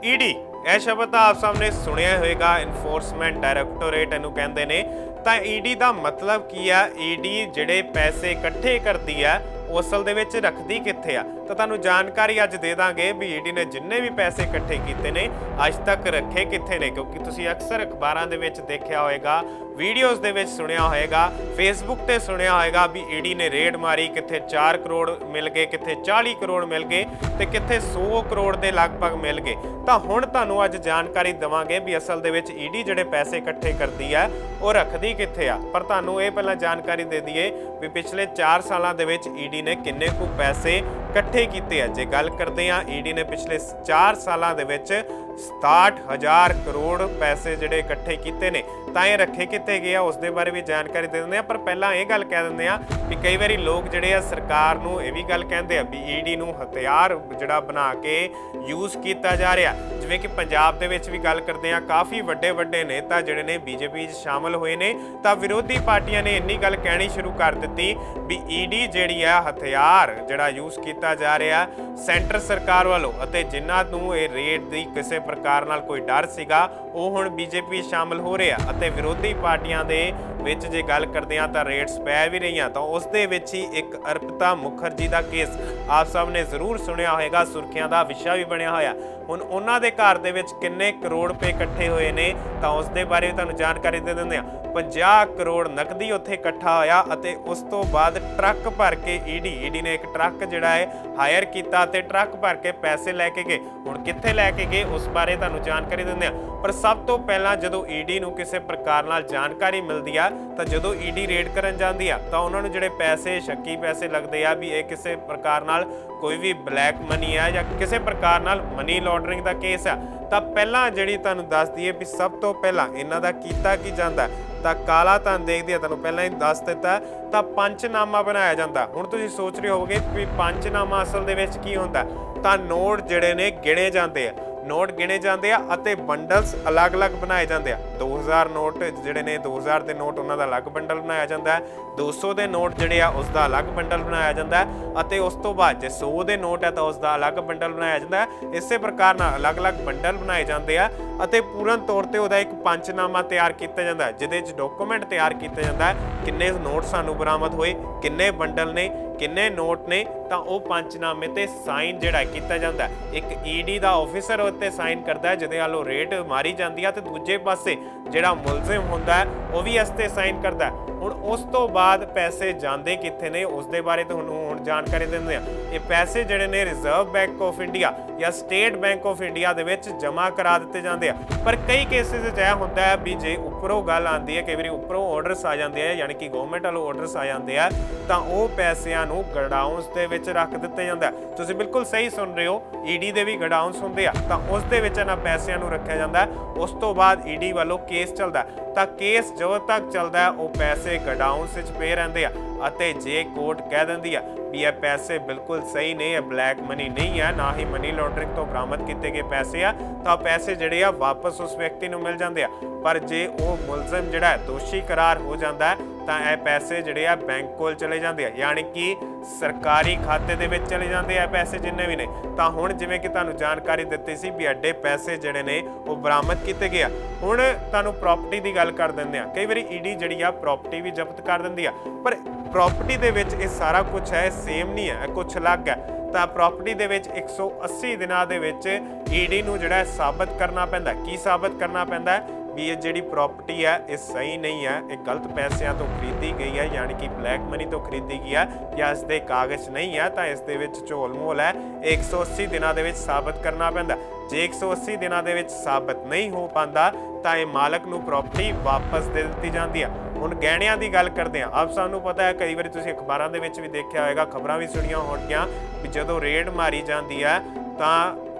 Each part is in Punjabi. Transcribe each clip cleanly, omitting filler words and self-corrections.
ईडी ਇਹ ਸ਼ਬਦ ਤਾਂ ਆਪ ਸਾਹਮਣੇ ਸੁਣਿਆ ਹੋਵੇਗਾ। ਇਨਫੋਰਸਮੈਂਟ ਡਾਇਰੈਕਟੋਰੇਟ ਇਹਨੂੰ ਕਹਿੰਦੇ ਨੇ। ਤਾਂ ਈਡੀ ਦਾ ਮਤਲਬ ਕੀ ਆ? ਈਡੀ ਜਿਹੜੇ ਪੈਸੇ ਇਕੱਠੇ ਕਰਦੀ ਆ ਉਹ ਅਸਲ ਦੇ ਵਿੱਚ ਰੱਖਦੀ ਕਿੱਥੇ ਆ? ਤਾਂ ਤੁਹਾਨੂੰ ਜਾਣਕਾਰੀ ਅੱਜ ਦੇ ਦਾਂਗੇ ਵੀ ਈਡੀ ਨੇ ਜਿੰਨੇ ਵੀ ਪੈਸੇ ਇਕੱਠੇ ਕੀਤੇ ਨੇ ਅੱਜ ਤੱਕ ਰੱਖੇ ਕਿੱਥੇ ਨੇ। ਕਿਉਂਕਿ ਤੁਸੀਂ ਅਕਸਰ ਅਖਬਾਰਾਂ ਦੇ ਵਿੱਚ ਦੇਖਿਆ ਹੋਵੇਗਾ, ਵੀਡੀਓਜ਼ ਦੇ ਵਿੱਚ ਸੁਣਿਆ ਹੋਵੇਗਾ, ਫੇਸਬੁੱਕ ਤੇ ਸੁਣਿਆ ਹੋਵੇਗਾ ਵੀ ਈਡੀ ਨੇ ਰੇਡ ਮਾਰੀ, ਕਿੱਥੇ 4 ਕਰੋੜ ਮਿਲ ਗਏ, ਕਿੱਥੇ 40 ਕਰੋੜ ਮਿਲ ਗਏ ਤੇ ਕਿੱਥੇ 100 ਕਰੋੜ ਦੇ ਲਗਭਗ ਮਿਲ ਗਏ। ਤਾਂ ਹੁਣ ਤੁਹਾਨੂੰ ਅੱਜ ਜਾਣਕਾਰੀ ਦੇਵਾਂਗੇ ਵੀ ਅਸਲ ਦੇ ਵਿੱਚ ਈਡੀ ਜਿਹੜੇ ਪੈਸੇ ਇਕੱਠੇ ਕਰਦੀ ਹੈ ਉਹ ਰੱਖਦੀ ਕਿੱਥੇ ਆ। ਪਰ ਤੁਹਾਨੂੰ ਇਹ ਪਹਿਲਾਂ ਜਾਣਕਾਰੀ ਦੇ ਦਈਏ ਵੀ ਪਿਛਲੇ 4 ਸਾਲਾਂ ਦੇ ਵਿੱਚ ਈਡੀ ਨੇ ਕਿੰਨੇ ਕੁ ਪੈਸੇ ਇਕੱਠੇ ਕੀਤੇ ਆ। ਜੇ ਗੱਲ ਕਰਦੇ ਆ ਈਡੀ ਨੇ ਪਿਛਲੇ 4 ਸਾਲਾਂ ਦੇ ਵਿੱਚ 67,000 ਕਰੋੜ ਪੈਸੇ ਜਿਹੜੇ ਇਕੱਠੇ ਕੀਤੇ ਨੇ। ਤਾਂ ਇਹ ਰੱਖੇ ਕਿੱਥੇ ਗਏ ਆ ਉਸ ਦੇ ਬਾਰੇ ਵੀ ਜਾਣਕਾਰੀ ਦੇ ਦਿੰਦੇ ਆ। ਪਰ ਪਹਿਲਾਂ ਇਹ ਗੱਲ ਕਹਿ ਦਿੰਦੇ ਆ ਵੀ ਕਈ ਵਾਰੀ ਲੋਕ ਜਿਹੜੇ ਆ ਸਰਕਾਰ ਨੂੰ ਇਹ ਵੀ ਗੱਲ ਕਹਿੰਦੇ ਆ ਵੀ ਈਡੀ ਨੂੰ ਹਥਿਆਰ ਜਿਹੜਾ ਬਣਾ ਕੇ ਯੂਜ਼ ਕੀਤਾ ਜਾ ਰਿਹਾ। ਜਿਵੇਂ ਕਿ ਪੰਜਾਬ ਦੇ ਵਿੱਚ ਵੀ ਗੱਲ ਕਰਦੇ ਆ, ਕਾਫੀ ਵੱਡੇ ਨੇਤਾ ਜਿਹੜੇ ਨੇ ਬੀਜੇਪੀ 'ਚ ਸ਼ਾਮਲ ਹੋਏ ਨੇ। ਤਾਂ ਵਿਰੋਧੀ ਪਾਰਟੀਆਂ ਨੇ ਇੰਨੀ ਗੱਲ ਕਹਿਣੀ ਸ਼ੁਰੂ ਕਰ ਦਿੱਤੀ ਵੀ ਈਡੀ ਜਿਹੜੀ ਆ ਹਥਿਆਰ ਜਿਹੜਾ ਯੂਜ਼ ਕੀਤਾ ਜਾ ਰਿਹਾ ਸੈਂਟਰ ਸਰਕਾਰ ਵੱਲੋਂ, ਅਤੇ ਜਿਨ੍ਹਾਂ ਨੂੰ ਇਹ ਰੇਡ ਦੀ ਕਿਸੇ ਪ੍ਰਕਾਰ ਨਾਲ ਕੋਈ ਡਰ ਸੀਗਾ ਉਹ ਹੁਣ ਬੀਜੇਪੀ ਸ਼ਾਮਲ ਹੋ ਰਿਹਾ। ਅਤੇ ਵਿਰੋਧੀ ਪਾਰਟੀਆਂ ਦੇ ਵਿੱਚ ਜੇ ਗੱਲ ਕਰਦੇ ਆ ਤਾਂ ਰੇਡਸ ਪੈ ਵੀ ਰਹੀਆਂ। ਤਾਂ ਉਸ ਦੇ ਵਿੱਚ ਹੀ ਇੱਕ ਅਰਪਿਤਾ ਮੁਖਰਜੀ ਦਾ ਕੇਸ ਆਪ ਸਭ ਨੇ ਜ਼ਰੂਰ ਸੁਣਿਆ ਹੋਵੇਗਾ, ਸੁਰਖੀਆਂ ਦਾ ਵਿਸ਼ਾ ਵੀ ਬਣਿਆ ਹੋਇਆ। ਹੁਣ ਉਹਨਾਂ ਦੇ ਘਰ ਦੇ ਵਿੱਚ ਕਿੰਨੇ ਕਰੋੜ ਰੁਪਏ ਇਕੱਠੇ ਹੋਏ ਨੇ ਤਾਂ ਉਸ ਦੇ ਬਾਰੇ ਤੁਹਾਨੂੰ ਜਾਣਕਾਰੀ ਦੇ ਦਿੰਦੇ ਆ। 50 ਕਰੋੜ ਨਕਦੀ ਉੱਥੇ ਇਕੱਠਾ ਹੋਇਆ ਅਤੇ ਉਸ ਤੋਂ ਬਾਅਦ ਟਰੱਕ ਭਰ ਕੇ ਈਡੀ ਨੇ ਇੱਕ ਟਰੱਕ ਜਿਹੜਾ ਹੈ ਹਾਇਰ ਕੀਤਾ ਤੇ ਟਰੱਕ ਭਰ ਕੇ ਪੈਸੇ ਲੈ ਕੇ ਗਏ। ਹੁਣ ਕਿੱਥੇ ਲੈ ਕੇ ਗਏ ਉਸ ਬਾਰੇ ਤੁਹਾਨੂੰ ਜਾਣਕਾਰੀ ਦਿੰਦੇ ਆ। ਪਰ ਸਭ ਤੋਂ ਪਹਿਲਾਂ ਜਦੋਂ ਈਡੀ ਨੂੰ ਕਿਸੇ ਪ੍ਰਕਾਰ ਨਾਲ ਜਾਣਕਾਰੀ ਮਿਲਦੀ ਆ ਤਾਂ ਜਦੋਂ ਈਡੀ ਰੇਡ ਕਰਨ ਜਾਂਦੀ ਆ ਤਾਂ ਉਹਨਾਂ ਨੂੰ ਜਿਹੜੇ ਪੈਸੇ ਸ਼ੱਕੀ ਪੈਸੇ ਲੱਗਦੇ ਆ ਵੀ ਇਹ ਕਿਸੇ ਪ੍ਰਕਾਰ ਨਾਲ ਕੋਈ ਵੀ ਬਲੈਕ ਮਨੀ ਆ ਜਾਂ ਕਿਸੇ ਪ੍ਰਕਾਰ ਨਾਲ ਮਨੀ ਲਾਂਡਰਿੰਗ ਦਾ ਕੇਸ ਆ। ਤਾਂ ਪਹਿਲਾਂ ਜਿਹੜੀ ਤੁਹਾਨੂੰ ਦੱਸ ਦਈਏ ਵੀ ਸਭ ਤੋਂ ਪਹਿਲਾਂ ਇਹਨਾਂ ਦਾ ਕੀਤਾ ਕੀ ਜਾਂਦਾ ਤਾਂ ਕਾਲਾ ਧਨ ਦੇਖਦੇ ਆ, ਤੁਹਾਨੂੰ ਪਹਿਲਾਂ ਹੀ ਦੱਸ ਦਿੱਤਾ। ਤਾਂ ਪੰਚਨਾਮਾ ਬਣਾਇਆ ਜਾਂਦਾ। ਹੁਣ ਤੁਸੀਂ ਸੋਚ ਰਹੇ ਹੋਵੋਗੇ ਵੀ ਪੰਚਨਾਮਾ ਅਸਲ ਦੇ ਵਿੱਚ ਕੀ ਹੁੰਦਾ? ਤਾਂ ਨੋਟ ਜਿਹੜੇ ਨੇ ਗਿਣੇ ਜਾਂਦੇ ਆ, ਨੋਟ ਗਿਣੇ ਜਾਂਦੇ ਆ ਅਤੇ ਬੰਡਲਸ ਅਲੱਗ-ਅਲੱਗ ਬਣਾਏ ਜਾਂਦੇ ਆ। 2000 ਨੋਟ ਜਿਹੜੇ ਨੇ 2000 ਦੇ ਨੋਟ ਉਹਨਾਂ ਦਾ ਅਲੱਗ ਬੰਡਲ ਬਣਾਇਆ ਜਾਂਦਾ ਹੈ। 200 ਦੇ ਨੋਟ ਜਿਹੜੇ ਆ ਉਸ ਦਾ ਅਲੱਗ ਬੰਡਲ ਬਣਾਇਆ ਜਾਂਦਾ ਹੈ ਅਤੇ ਉਸ ਤੋਂ ਬਾਅਦ ਜੇ 100 ਦੇ ਨੋਟ ਹੈ ਤਾਂ ਉਸ ਦਾ ਅਲੱਗ ਬੰਡਲ ਬਣਾਇਆ ਜਾਂਦਾ ਹੈ। ਇਸੇ ਪ੍ਰਕਾਰ ਨਾਲ ਅਲੱਗ-ਅਲੱਗ ਬੰਡਲ ਬਣਾਏ ਜਾਂਦੇ ਆ ਅਤੇ ਪੂਰਨ ਤੌਰ ਤੇ ਉਹਦਾ ਇੱਕ ਪੰਚਨਾਮਾ ਤਿਆਰ ਕੀਤਾ ਜਾਂਦਾ ਹੈ ਜਿਹਦੇ ਵਿੱਚ ਡਾਕੂਮੈਂਟ ਤਿਆਰ ਕੀਤਾ ਜਾਂਦਾ ਹੈ ਕਿੰਨੇ ਨੋਟ ਸਾਨੂੰ ਬਰਾਮਦ ਹੋਏ, ਕਿੰਨੇ ਬੰਡਲ ਨੇ, ਕਿੰਨੇ ਨੋਟ ਨੇ। ਤਾਂ ਉਹ ਪੰਚਨਾਮੇ ਤੇ ਸਾਈਨ ਜਿਹੜਾ ਕੀਤਾ ਜਾਂਦਾ, ਇੱਕ ਈਡੀ ਦਾ ਆਫੀਸਰ ਉੱਤੇ ਸਾਈਨ ਕਰਦਾ ਜਿਹਦੇ ਵੱਲੋਂ ਰੇਡ ਮਾਰੀ ਜਾਂਦੀ ਆ ਤੇ ਦੂਜੇ ਪਾਸੇ ਜਿਹੜਾ ਮੁਲਜ਼ਮ ਹੁੰਦਾ ਉਹ ਵੀ ਇਸ ਤੇ ਸਾਈਨ ਕਰਦਾ। ਹੁਣ ਉਸ ਤੋਂ ਬਾਅਦ ਪੈਸੇ ਜਾਂਦੇ ਕਿੱਥੇ ਨੇ ਉਸ ਦੇ ਬਾਰੇ ਤੁਹਾਨੂੰ ਹੁਣ ਜਾਣਕਾਰੀ ਦਿੰਦੇ ਆ। ਇਹ ਪੈਸੇ ਜਿਹੜੇ ਨੇ ਰਿਜ਼ਰਵ ਬੈਂਕ ਆਫ ਇੰਡੀਆ ਜਾਂ ਸਟੇਟ ਬੈਂਕ ਆਫ ਇੰਡੀਆ ਦੇ ਵਿੱਚ ਜਮ੍ਹਾਂ ਕਰਾ ਦਿੱਤੇ ਜਾਂਦੇ ਆ। ਪਰ ਕਈ ਕੇਸਿਸ ਵਿੱਚ ਇਹ ਹੁੰਦਾ ਹੈ ਵੀ ਜੇ ਉੱਪਰੋਂ ਗੱਲ ਆਉਂਦੀ ਹੈ, ਕਈ ਵਾਰੀ ਉੱਪਰੋਂ ਆਰਡਰਸ ਆ ਜਾਂਦੇ ਆ, ਯਾਨੀ ਕਿ ਗਵਰਨਮੈਂਟ ਵੱਲੋਂ ਆਰਡਰਸ ਆ ਜਾਂਦੇ ਆ, ਤਾਂ ਉਹ ਪੈਸਿਆਂ ਨੂੰ ਗਡਾਊਨਸ ਦੇ ਵਿੱਚ ਰੱਖ ਦਿੱਤੇ ਜਾਂਦਾ। ਤੁਸੀਂ ਬਿਲਕੁਲ ਸਹੀ ਸੁਣ ਰਹੇ ਹੋ, ਈਡੀ ਦੇ ਵੀ ਗਡਾਊਨਸ ਹੁੰਦੇ ਆ ਤਾਂ ਉਸ ਦੇ ਵਿੱਚ ਇਹਨਾਂ ਪੈਸਿਆਂ ਨੂੰ ਰੱਖਿਆ ਜਾਂਦਾ। ਉਸ ਤੋਂ ਬਾਅਦ ਈਡੀ ਵੱਲੋਂ ਕੇਸ ਚੱਲਦਾ ਤਾਂ ਕੇਸ ਜਦੋਂ ਤੱਕ ਚੱਲਦਾ ਉਹ ਪੈਸੇ ਗਡਾਊਨਸ ਵਿੱਚ ਪਏ ਰਹਿੰਦੇ ਆ। ਅਤੇ ਜੇ ਕੋਰਟ ਕਹਿ ਦਿੰਦੀ ਆ ਵੀ ਇਹ ਪੈਸੇ ਬਿਲਕੁਲ ਸਹੀ ਨੇ, ਇਹ ਬਲੈਕ ਮਨੀ ਨਹੀਂ ਹੈ, ਨਾ ਹੀ ਮਨੀ ਲਾਂਡਰਿੰਗ ਤੋਂ ਬਰਾਮਦ ਕੀਤੇ ਗਏ ਪੈਸੇ ਆ, ਤਾਂ ਪੈਸੇ ਜਿਹੜੇ ਆ ਵਾਪਸ ਉਸ ਵਿਅਕਤੀ ਨੂੰ ਮਿਲ ਜਾਂਦੇ ਆ। ਪਰ ਜੇ ਉਹ ਮੁਲਜ਼ਮ ਜਿਹੜਾ ਦੋਸ਼ੀ ਕਰਾਰ ਹੋ ਜਾਂਦਾ ਤਾਂ ਇਹ ਪੈਸੇ ਜਿਹੜੇ ਆ ਬੈਂਕ ਕੋਲ ਚਲੇ ਜਾਂਦੇ ਆ, ਯਾਨੀ ਕਿ ਸਰਕਾਰੀ ਖਾਤੇ ਦੇ ਵਿੱਚ ਚਲੇ ਜਾਂਦੇ ਆ ਪੈਸੇ ਜਿੰਨੇ ਵੀ ਨੇ। ਤਾਂ ਹੁਣ ਜਿਵੇਂ ਕਿ ਤੁਹਾਨੂੰ ਜਾਣਕਾਰੀ ਦਿੱਤੀ ਸੀ ਵੀ ਐਡੇ ਪੈਸੇ ਜਿਹੜੇ ਨੇ ਉਹ ਬਰਾਮਦ ਕੀਤੇ ਗਏ ਆ। ਹੁਣ ਤੁਹਾਨੂੰ ਪ੍ਰਾਪਰਟੀ ਦੀ ਗੱਲ ਕਰ ਦਿੰਦੇ ਆ। ਕਈ ਵਾਰੀ ਈਡੀ ਜਿਹੜੀ ਆ ਪ੍ਰਾਪਰਟੀ ਵੀ ਜ਼ਬਤ ਕਰ ਦਿੰਦੀ ਆ, ਪਰ ਪ੍ਰਾਪਰਟੀ ਦੇ ਵਿੱਚ ਇਹ ਸਾਰਾ ਕੁਝ ਹੈ ਸੇਮ ਨਹੀਂ ਹੈ, ਕੁਝ ਅਲੱਗ ਹੈ। ਤਾਂ ਪ੍ਰਾਪਰਟੀ ਦੇ ਵਿੱਚ 180 ਦਿਨਾਂ ਦੇ ਵਿੱਚ ਈਡੀ ਨੂੰ ਜਿਹੜਾ ਸਾਬਤ ਕਰਨਾ ਪੈਂਦਾ। ਕੀ ਸਾਬਤ ਕਰਨਾ ਪੈਂਦਾ? ਵੀ ਇਹ ਜਿਹੜੀ ਪ੍ਰਾਪਰਟੀ ਹੈ ਇਹ ਸਹੀ ਨਹੀਂ ਹੈ, ਇਹ ਗਲਤ ਪੈਸਿਆਂ ਤੋਂ ਖਰੀਦੀ ਗਈ ਹੈ, ਯਾਨੀ ਕਿ ਬਲੈਕ ਮਨੀ ਤੋਂ ਖਰੀਦੀ ਗਈ ਹੈ, ਜਾਂ ਇਸ ਦੇ ਕਾਗਜ਼ ਨਹੀਂ ਹੈ ਤਾਂ ਇਸ ਦੇ ਵਿੱਚ ਝੋਲ ਮੋਲ ਹੈ। 180 ਦਿਨਾਂ ਦੇ ਵਿੱਚ ਸਾਬਤ ਕਰਨਾ ਪੈਂਦਾ। ਜੇ 180 ਦਿਨਾਂ ਦੇ ਵਿੱਚ ਸਾਬਤ ਨਹੀਂ ਹੋ ਪਾਉਂਦਾ ਤਾਂ ਇਹ ਮਾਲਕ ਨੂੰ ਪ੍ਰਾਪਰਟੀ ਵਾਪਸ ਦੇ ਦਿੱਤੀ ਜਾਂਦੀ ਹੈ। ਹੁਣ ਗਹਿਣਿਆਂ ਦੀ ਗੱਲ ਕਰਦੇ ਹਾਂ। ਆਪ ਸਾਨੂੰ ਪਤਾ ਹੈ, ਕਈ ਵਾਰੀ ਤੁਸੀਂ ਅਖਬਾਰਾਂ ਦੇ ਵਿੱਚ ਵੀ ਦੇਖਿਆ ਹੋਵੇਗਾ, ਖਬਰਾਂ ਵੀ ਸੁਣੀਆਂ ਹੋਣਗੀਆਂ ਵੀ ਜਦੋਂ ਰੇਡ ਮਾਰੀ ਜਾਂਦੀ ਹੈ ਤਾਂ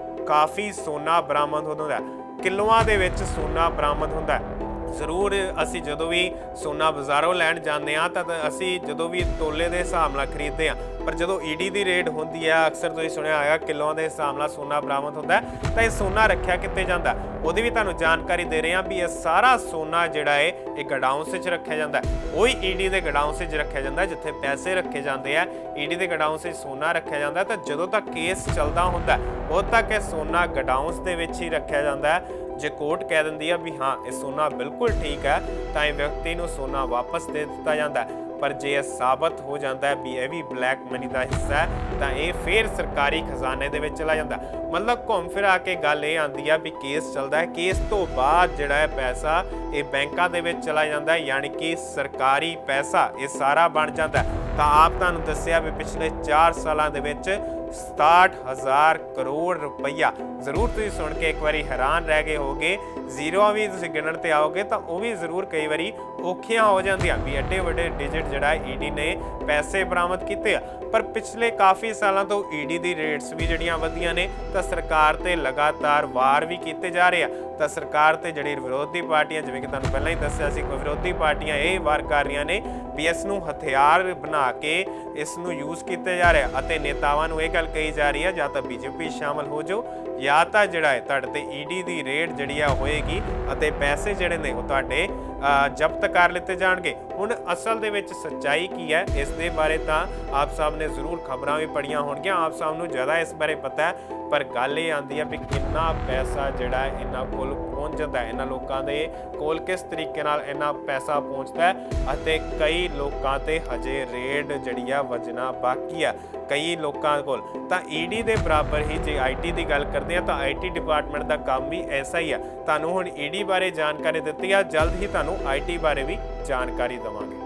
ਕਾਫੀ ਸੋਨਾ ਬਰਾਮਦ ਹੁੰਦਾ, ਕਿਲੋਆਂ ਦੇ ਵਿੱਚ ਸੋਨਾ ਬਰਾਮਦ ਹੁੰਦਾ। ਜ਼ਰੂਰ ਅਸੀਂ ਜਦੋਂ ਵੀ ਸੋਨਾ ਬਾਜ਼ਾਰੋਂ ਲੈਣ ਜਾਂਦੇ ਆ ਤਾਂ ਅਸੀਂ ਜਦੋਂ ਵੀ ਤੋਲੇ ਦੇ ਹਿਸਾਬ ਨਾਲ ਖਰੀਦਦੇ ਆ, ਪਰ ਜਦੋਂ ਈਡੀ ਦੀ ਰੇਡ ਹੁੰਦੀ ਆ ਅਕਸਰ ਤੁਸੀਂ ਸੁਣਿਆ ਹੋਵੇਗਾ ਕਿਲੋਆਂ ਦੇ ਹਿਸਾਬ ਨਾਲ ਸੋਨਾ ਬਰਾਮਦ ਹੁੰਦਾ ਤਾਂ ਇਹ ਸੋਨਾ ਰੱਖਿਆ ਕਿੱਥੇ ਜਾਂਦਾ, ਉਹਦੀ ਵੀ ਤੁਹਾਨੂੰ ਜਾਣਕਾਰੀ ਦੇ ਰਹੇ ਹਾਂ ਵੀ ਇਹ ਸਾਰਾ ਸੋਨਾ ਜਿਹੜਾ ਹੈ ਇਹ ਗਡਾਊਂਸ ਵਿੱਚ ਰੱਖਿਆ ਜਾਂਦਾ। ਉਹੀ ਈਡੀ ਦੇ ਗਡਾਊਂਸ ਵਿੱਚ ਰੱਖਿਆ ਜਾਂਦਾ ਜਿੱਥੇ ਪੈਸੇ ਰੱਖੇ ਜਾਂਦੇ ਆ। ਈਡੀ ਦੇ ਗਡਾਊਂਸ ਵਿੱਚ ਸੋਨਾ ਰੱਖਿਆ ਜਾਂਦਾ ਤਾਂ ਜਦੋਂ ਤੱਕ ਕੇਸ ਚੱਲਦਾ ਹੁੰਦਾ ਉਦੋਂ ਤੱਕ ਇਹ ਸੋਨਾ ਗਡਾਊਂਸ ਦੇ ਵਿੱਚ ਹੀ ਰੱਖਿਆ ਜਾਂਦਾ। ਜੇ ਕੋਰਟ ਕਹਿ ਦਿੰਦੀ ਆ ਵੀ ਹਾਂ ਇਹ ਸੋਨਾ ਬਿਲਕੁਲ ਠੀਕ ਹੈ ਤਾਂ ਇਹ ਵਿਅਕਤੀ ਨੂੰ ਸੋਨਾ ਵਾਪਸ ਦੇ ਦਿੱਤਾ ਜਾਂਦਾ। ਪਰ ਜੇ ਇਹ ਸਾਬਤ ਹੋ ਜਾਂਦਾ ਹੈ ਵੀ ਇਹ ਵੀ ਬਲੈਕ ਮਨੀ ਦਾ ਹਿੱਸਾ ਹੈ ਤਾਂ ਇਹ ਫਿਰ ਸਰਕਾਰੀ ਖਜ਼ਾਨੇ ਦੇ ਵਿੱਚ ਚਲਾ ਜਾਂਦਾ। ਮਤਲਬ ਘੁੰਮ ਫਿਰ ਆ ਕੇ ਗੱਲ ਇਹ ਆਉਂਦੀ ਆ ਵੀ ਕੇਸ ਚੱਲਦਾ ਹੈ, ਕੇਸ ਤੋਂ ਬਾਅਦ ਜਿਹੜਾ ਹੈ ਪੈਸਾ ਇਹ ਬੈਂਕਾਂ ਦੇ ਵਿੱਚ ਚਲਾ ਜਾਂਦਾ ਹੈ, ਯਾਨੀ ਕਿ ਸਰਕਾਰੀ ਪੈਸਾ ਇਹ ਸਾਰਾ ਬਣ ਜਾਂਦਾ। ਤਾਂ ਆਪ ਤੁਹਾਨੂੰ ਦੱਸਿਆ ਵੀ ਪਿਛਲੇ 4 ਸਾਲਾਂ ਦੇ ਵਿੱਚ 67,000 ਕਰੋੜ ਰੁਪਈਆ। ਜ਼ਰੂਰ ਤੁਸੀਂ ਸੁਣ ਕੇ ਇੱਕ ਵਾਰੀ ਹੈਰਾਨ ਰਹਿ ਗਏ ਹੋਗੇ। ਜ਼ੀਰੋਆਂ ਵੀ ਤੁਸੀਂ ਗਿਣਨ ਤੇ ਆਓਗੇ ਤਾਂ ਉਹ ਵੀ ਜ਼ਰੂਰ ਕਈ ਵਾਰੀ ਔਖੀਆਂ ਹੋ ਜਾਂਦੀਆਂ ਵੀ ਐਡੇ ਵੱਡੇ ਡਿਜਿਟ ਜਿਹੜਾ ਈਡੀ ਨੇ ਪੈਸੇ ਬਰਾਮਦ ਕੀਤੇ ਆ। ਪਰ ਪਿਛਲੇ ਕਾਫੀ ਸਾਲਾਂ ਤੋਂ ਈਡੀ ਦੀ ਰੇਟਸ ਵੀ ਜਿਹੜੀਆਂ ਵਧੀਆਂ ਨੇ ਤਾਂ ਸਰਕਾਰ ਤੇ ਲਗਾਤਾਰ ਵਾਰ ਵੀ ਕੀਤੇ ਜਾ ਰਹੇ ਆ। ਤਾਂ ਸਰਕਾਰ ਤੇ ਜਿਹੜੀ ਵਿਰੋਧੀ ਪਾਰਟੀਆਂ, ਜਿਵੇਂ ਕਿ ਤੁਹਾਨੂੰ ਪਹਿਲਾਂ ਹੀ ਦੱਸਿਆ ਸੀ, ਕੋਈ ਵਿਰੋਧੀ ਪਾਰਟੀਆਂ ਇਹ ਵਾਰ ਕਰ ਰਹੀਆਂ ਨੇ ਵੀ ਇਸ ਨੂੰ ਹਥਿਆਰ ਬਣਾ ਕੇ ਇਸ ਨੂੰ ਯੂਜ਼ ਕੀਤੇ ਜਾ ਰਿਹਾ ਅਤੇ ਨੇਤਾਵਾਂ ਨੂੰ ਇਹ ਗੱਲ ਕਹੀ ਜਾ ਰਹੀ ਹੈ ਜਾਂ ਤਾਂ ਬੀਜੇਪੀ ਸ਼ਾਮਲ ਹੋ ਜਾਓ ਜਾਂ ਤਾਂ ਜਿਹੜਾ ਹੈ ਤੁਹਾਡੇ ਤੇ ਈਡੀ ਦੀ ਰੇਡ ਜਿਹੜੀ ਆ ਹੋਏਗੀ ਅਤੇ ਪੈਸੇ ਜਿਹੜੇ ਨੇ ਉਹ ਤੁਹਾਡੇ ਜ਼ਬਤ ਕਰ ਲਿੱਤੇ ਜਾਣਗੇ। ਹੁਣ ਅਸਲ ਦੇ ਵਿੱਚ ਸੱਚਾਈ ਕੀ ਹੈ ਇਸ ਦੇ ਬਾਰੇ ਤਾਂ ਆਪ ਸਾਹਿਬ ਨੇ ਜ਼ਰੂਰ ਖਬਰਾਂ ਵੀ ਪੜ੍ਹੀਆਂ ਹੋਣਗੀਆਂ, ਆਪ ਸਾਹਿਬ ਨੂੰ ਜ਼ਿਆਦਾ ਇਸ ਬਾਰੇ ਪਤਾ ਹੈ। ਪਰ ਗੱਲ ਇਹ ਆਉਂਦੀ ਹੈ ਵੀ ਕਿੰਨਾ ਪੈਸਾ ਜਿਹੜਾ ਇਹਨਾਂ ਕੋਲ ਪਹੁੰਚ ਜਾਂਦਾ ਹੈ, ਇਹਨਾਂ ਲੋਕਾਂ ਦੇ ਕੋਲ ਕਿਸ ਤਰੀਕੇ ਨਾਲ ਇੰਨਾ ਪੈਸਾ ਪਹੁੰਚਦਾ ਹੈ ਅਤੇ ਕਈ ਲੋਕਾਂ ਤੇ ਹਜੇ ਰੇਡ ਜਿਹੜੀ ਆ ਵੱਜਣਾ ਬਾਕੀ ਆ ਕਈ ਲੋਕਾਂ ਕੋਲ। ਤਾਂ ਈਡੀ ਦੇ ਬਰਾਬਰ ਹੀ ਜੇ ਆਈਟੀ ਦੀ ਗੱਲ ਕਰਦੇ ਆ ਤਾਂ ਆਈਟੀ ਡਿਪਾਰਟਮੈਂਟ ਦਾ ਕੰਮ ਵੀ ਐਸਾ ਹੀ ਆ। ਤੁਹਾਨੂੰ ਹੁਣ ਈਡੀ ਬਾਰੇ ਜਾਣਕਾਰੀ ਦਿੱਤੀ ਆ, ਜਲਦ ਹੀ ਤੁਹਾਨੂੰ ਆਈਟੀ ਬਾਰੇ ਵੀ ਜਾਣਕਾਰੀ ਦੇਵਾਂਗੇ।